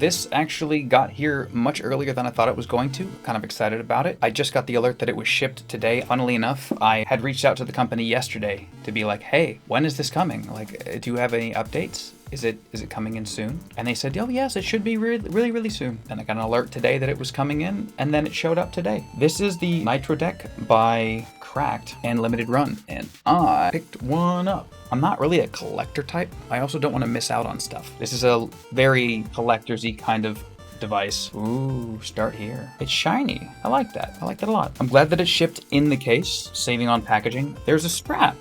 this actually got here much earlier than I thought it was going to. Kind of excited about it. I just got the alert that it was shipped today. Funnily enough, I had reached out to the company yesterday to be like, hey, when is this coming? Like, do you have any updates? Is it coming in soon? And they said, oh yes, it should be really soon. And I got an alert today that it was coming in, and then it showed up today. This is the Nitro Deck by Cracked and Limited Run, and I picked one up. I'm not really a collector type. I also don't want to miss out on stuff. This is a very collectors-y kind of device. Ooh, start here. It's shiny. I like that. I like that a lot. I'm glad that it's shipped in the case, saving on packaging. There's a strap.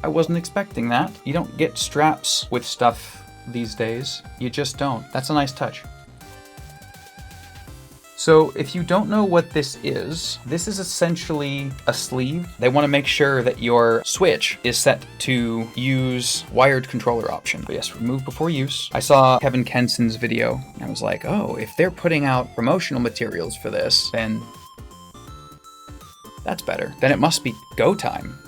I wasn't expecting that. You don't get straps with stuff these days. You just don't. That's a nice touch. So if you don't know what this is essentially a sleeve. They want to make sure that your Switch is set to use wired controller option. But yes, remove before use. I saw Kevin Kenson's video and I was like, oh, if they're putting out promotional materials for this, then that's better. Then it must be go time.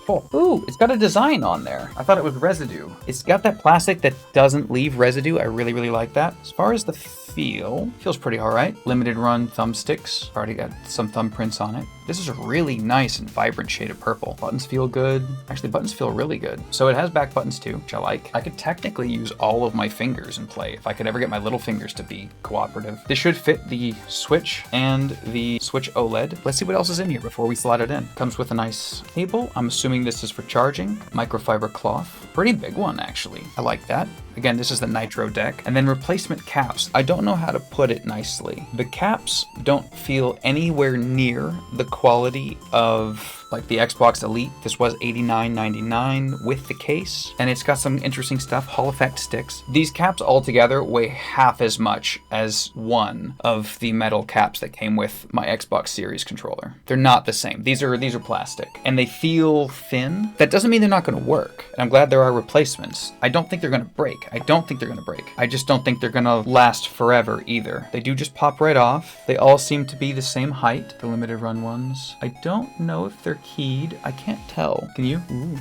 Oh, ooh, it's got a design on there. I thought it was residue. It's got that plastic that doesn't leave residue. I really like that. As far as the feels pretty all right. Limited run thumbsticks. Already got some thumbprints on it. This is a really nice and vibrant shade of purple. Buttons feel good. Actually, buttons feel really good. So it has back buttons too, which I like. I could technically use all of my fingers and play if I could ever get my little fingers to be cooperative. This should fit the Switch and the Switch OLED. Let's see what else is in here before we slide it in. Comes with a nice cable. I'm assuming this is for charging. Microfiber cloth. Pretty big one, actually. I like that. Again, this is the Nitro Deck. And then replacement caps. I don't know how to put it nicely. The caps don't feel anywhere near the quality of like the Xbox Elite. This was $89.99 with the case, and it's got some interesting stuff, Hall effect sticks. These caps altogether weigh half as much as one of the metal caps that came with my Xbox Series controller. They're not the same. These are plastic, and they feel thin. That doesn't mean they're not going to work. And I'm glad there are replacements. I don't think they're going to break. I just don't think they're going to last forever either. They do just pop right off. They all seem to be the same height, the limited run ones. I don't know if they're keyed. I can't tell. Can you? Ooh.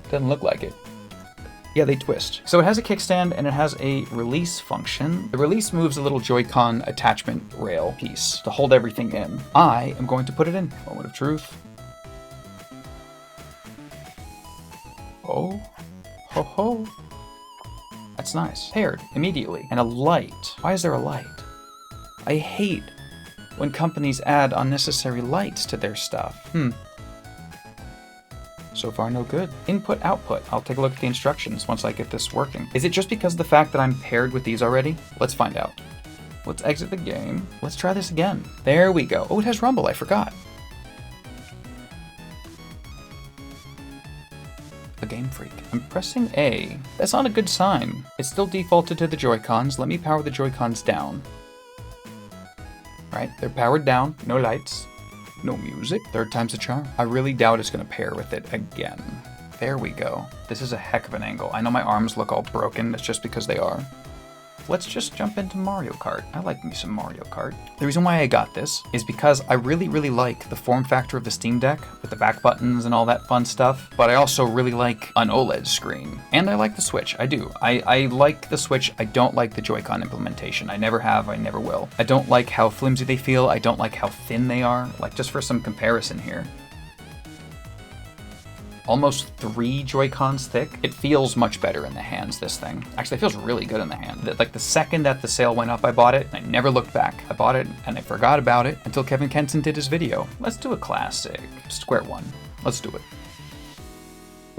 Doesn't look like it. Yeah, they twist. So it has a kickstand and it has a release function. The release moves a little Joy-Con attachment rail piece to hold everything in. I am going to put it in. Moment of truth. Oh. Ho ho. That's nice. Paired immediately. And a light. Why is there a light? I hate when companies add unnecessary lights to their stuff. So far, no good. Input, output. I'll take a look at the instructions once I get this working. Is it just because of the fact that I'm paired with these already? Let's find out. Let's exit the game. Let's try this again. There we go. Oh, it has rumble. I forgot. A Game Freak. I'm pressing A. That's not a good sign. It's still defaulted to the Joy-Cons. Let me power the Joy-Cons down. Right, they're powered down. No lights. No music. Third time's a charm. I really doubt it's going to pair with it again. There we go. This is a heck of an angle. I know my arms look all broken. That's just because they are. Let's just jump into Mario Kart. I like me some Mario Kart. The reason why I got this is because I really like the form factor of the Steam Deck with the back buttons and all that fun stuff, but I also really like an OLED screen. And I like the Switch. I do. I like the Switch. I don't like the Joy-Con implementation. I never have. I never will. I don't like how flimsy they feel. I don't like how thin they are. Like, just for some comparison here. Almost 3 Joy-Cons thick. It feels much better in the hands, this thing. Actually, it feels really good in the hand. Like, the second that the sale went up, I bought it, and I never looked back. I bought it, and I forgot about it until Kevin Kenson did his video. Let's do a classic. Square one. Let's do it.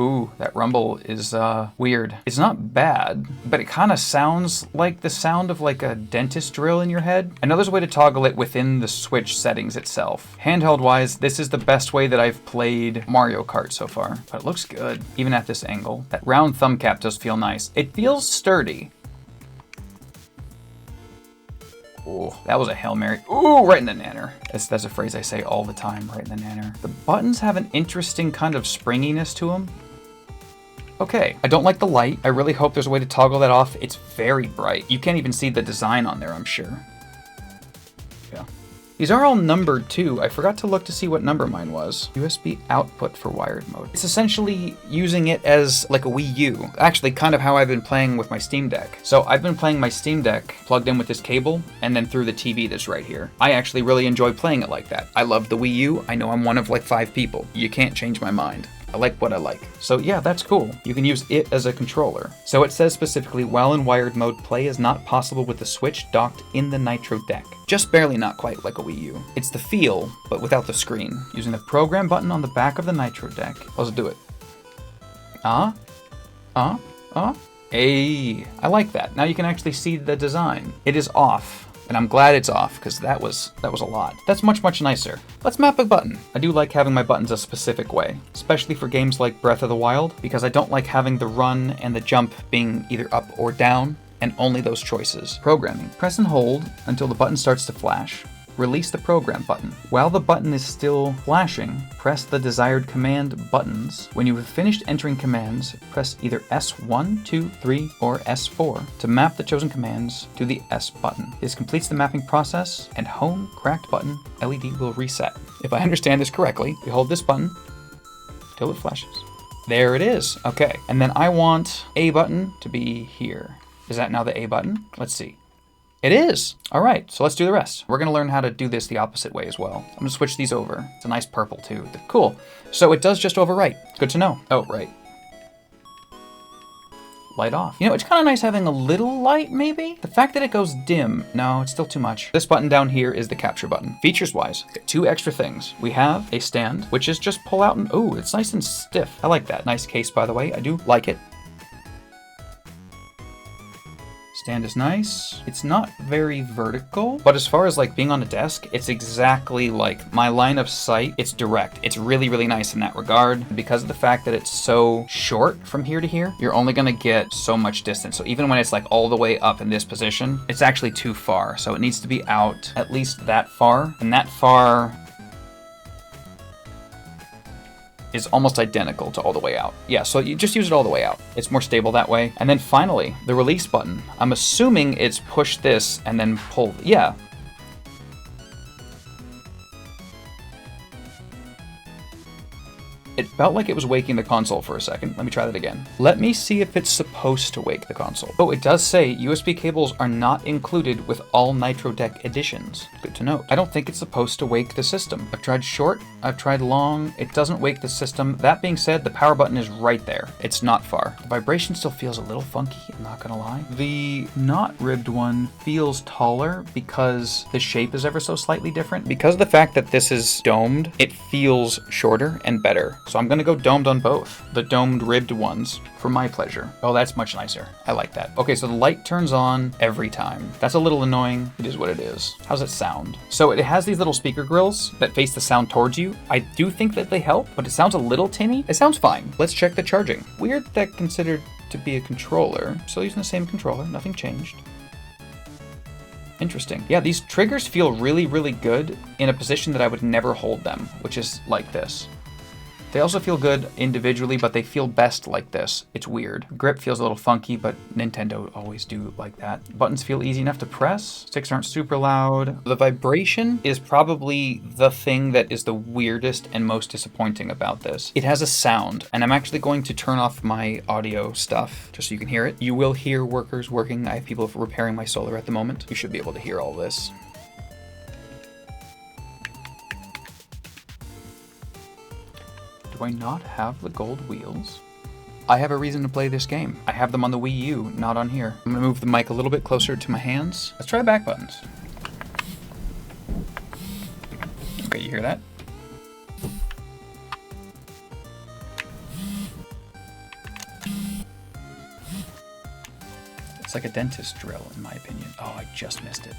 Ooh, that rumble is weird. It's not bad, but it kind of sounds like the sound of like a dentist drill in your head. I know there's a way to toggle it within the Switch settings itself. Handheld wise, this is the best way that I've played Mario Kart so far, but it looks good, even at this angle. That round thumb cap does feel nice. It feels sturdy. Ooh, that was a Hail Mary. Ooh, right in the nanner. That's a phrase I say all the time, right in the nanner. The buttons have an interesting kind of springiness to them. Okay, I don't like the light. I really hope there's a way to toggle that off. It's very bright. You can't even see the design on there, I'm sure. Yeah. These are all numbered too. I forgot to look to see what number mine was. USB output for wired mode. It's essentially using it as like a Wii U. Actually, kind of how I've been playing with my Steam Deck. So I've been playing my Steam Deck plugged in with this cable and then through the TV that's right here. I actually really enjoy playing it like that. I love the Wii U. I know I'm one of like 5 people. You can't change my mind. I like what I like. So yeah, that's cool. You can use it as a controller. So it says specifically, while in wired mode, play is not possible with the Switch docked in the Nitro Deck. Just barely not quite like a Wii U. It's the feel, but without the screen. Using the program button on the back of the Nitro Deck. Let's do it. Hey, I like that. Now you can actually see the design. It is off. And I'm glad it's off, because that was a lot. That's much, much nicer. Let's map a button. I do like having my buttons a specific way, especially for games like Breath of the Wild, because I don't like having the run and the jump being either up or down, and only those choices. Programming. Press and hold until the button starts to flash. Release the program button. While the button is still flashing, press the desired command buttons. When you have finished entering commands, press either S1, 2, 3, or S4 to map the chosen commands to the S button. This completes the mapping process, and home cracked button LED will reset. If I understand this correctly, you hold this button till it flashes. There it is. Okay, and then I want A button to be here. Is that now the A button? Let's see. It is! Alright, so let's do the rest. We're gonna learn how to do this the opposite way as well. I'm gonna switch these over. It's a nice purple too. Cool. So it does just overwrite. Good to know. Oh, right. Light off. You know, it's kind of nice having a little light, maybe? The fact that it goes dim, no, it's still too much. This button down here is the capture button. Features-wise, 2 extra things. We have a stand, which is just pull out and, ooh, it's nice and stiff. I like that. Nice case, by the way. I do like it. Stand is nice. It's not very vertical, but as far as like being on a desk, it's exactly like my line of sight. It's direct. It's really, really nice in that regard. Because of the fact that it's so short from here to here, you're only gonna get so much distance. So even when it's like all the way up in this position, it's actually too far. So it needs to be out at least that far, and that far is almost identical to all the way out. Yeah, so you just use it all the way out. It's more stable that way. And then finally, the release button. I'm assuming it's push this and then pull, yeah. It felt like it was waking the console for a second. Let me try that again. Let me see if it's supposed to wake the console. Oh, it does say USB cables are not included with all Nitro Deck editions. Good to know. I don't think it's supposed to wake the system. I've tried short, I've tried long. It doesn't wake the system. That being said, the power button is right there. It's not far. The vibration still feels a little funky, I'm not gonna lie. The not ribbed one feels taller because the shape is ever so slightly different. Because of the fact that this is domed, it feels shorter and better. So I'm gonna go domed on both. The domed ribbed ones for my pleasure. Oh, that's much nicer. I like that. Okay, so the light turns on every time. That's a little annoying. It is what it is. How's it sound? So it has these little speaker grills that face the sound towards you. I do think that they help, but it sounds a little tinny. It sounds fine. Let's check the charging. Weird that considered to be a controller. Still using the same controller, nothing changed. Interesting. Yeah, these triggers feel really, really good in a position that I would never hold them, which is like this. They also feel good individually, but they feel best like this. It's weird. Grip feels a little funky, but Nintendo always do like that. Buttons feel easy enough to press. Sticks aren't super loud. The vibration is probably the thing that is the weirdest and most disappointing about this. It has a sound, and I'm actually going to turn off my audio stuff just so you can hear it. You will hear workers working. I have people repairing my solar at the moment. You should be able to hear all this. Do I not have the gold wheels? I have a reason to play this game. I have them on the Wii U, not on here. I'm gonna move the mic a little bit closer to my hands. Let's try back buttons. Okay, you hear that? It's like a dentist drill, in my opinion. Oh, I just missed it.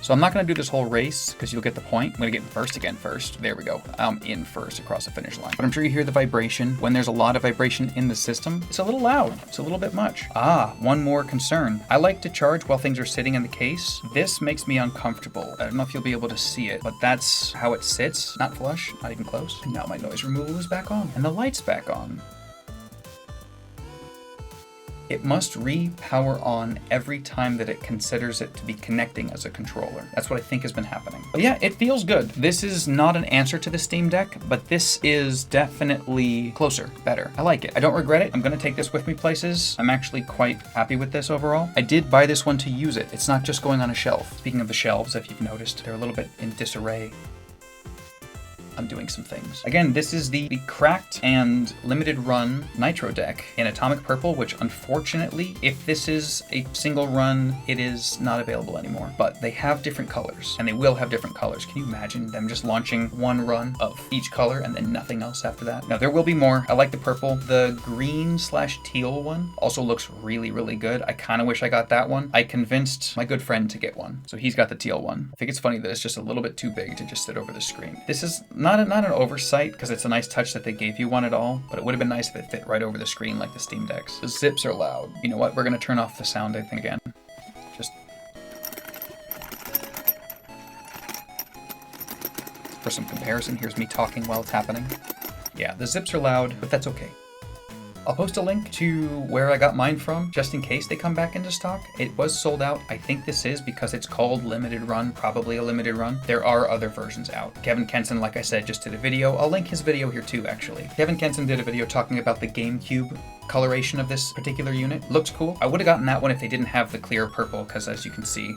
So I'm not gonna do this whole race because you'll get the point. I'm gonna get first again first. There we go. I'm in first across the finish line. But I'm sure you hear the vibration. When there's a lot of vibration in the system, it's a little loud. It's a little bit much. Ah, one more concern. I like to charge while things are sitting in the case. This makes me uncomfortable. I don't know if you'll be able to see it, but that's how it sits. Not flush, not even close. And now my noise removal is back on and the light's back on. It must re-power on every time that it considers it to be connecting as a controller. That's what I think has been happening. But yeah, it feels good. This is not an answer to the Steam Deck, but this is definitely closer, better. I like it. I don't regret it. I'm gonna take this with me places. I'm actually quite happy with this overall. I did buy this one to use it. It's not just going on a shelf. Speaking of the shelves, if you've noticed, they're a little bit in disarray. I'm doing some things. Again, this is the cracked and limited run Nitro Deck in Atomic Purple, which unfortunately, if this is a single run, it is not available anymore. But they have different colors, and they will have different colors. Can you imagine them just launching one run of each color and then nothing else after that? Now, there will be more. I like the purple. The green/teal one also looks really, really good. I kind of wish I got that one. I convinced my good friend to get one, so he's got the teal one. I think it's funny that it's just a little bit too big to just sit over the screen. This is not an oversight, because it's a nice touch that they gave you one at all, but it would have been nice if it fit right over the screen like the Steam Decks. The zips are loud. You know what? We're going to turn off the sound, I think, again. Just for some comparison, here's me talking while it's happening. Yeah, the zips are loud, but that's okay. I'll post a link to where I got mine from, just in case they come back into stock. It was sold out. I think this is because it's called limited run, probably a limited run. There are other versions out. Kevin Kenson, like I said, just did a video. I'll link his video here too, actually. Kevin Kenson did a video talking about the GameCube coloration of this particular unit. Looks cool. I would have gotten that one if they didn't have the clear purple, because as you can see,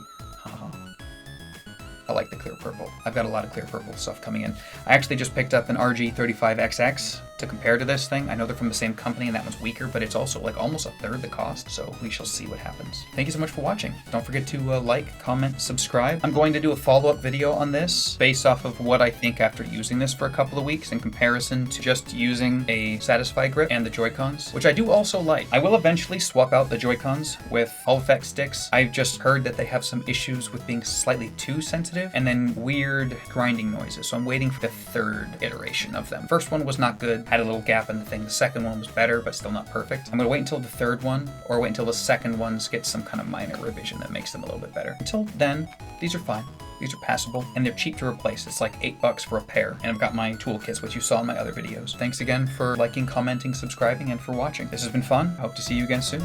I like the clear purple. I've got a lot of clear purple stuff coming in. I actually just picked up an RG35XX to compare to this thing. I know they're from the same company and that one's weaker, but it's also like almost a third the cost, so we shall see what happens. Thank you so much for watching. Don't forget to like, comment, subscribe. I'm going to do a follow-up video on this based off of what I think after using this for a couple of weeks in comparison to just using a Satisfy grip and the Joy-Cons, which I do also like. I will eventually swap out the Joy-Cons with Hall Effect sticks. I've just heard that they have some issues with being slightly too sensitive and then weird grinding noises, so I'm waiting for the third iteration of them. First one was not good, had a little gap in the thing. The second one was better, but still not perfect. I'm gonna wait until the third one, or wait until the second ones get some kind of minor revision that makes them a little bit better. Until then, these are fine. These are passable, and they're cheap to replace. It's like $8 for a pair, and I've got my toolkits, which you saw in my other videos. Thanks again for liking, commenting, subscribing, and for watching. This has been fun. I hope to see you again soon.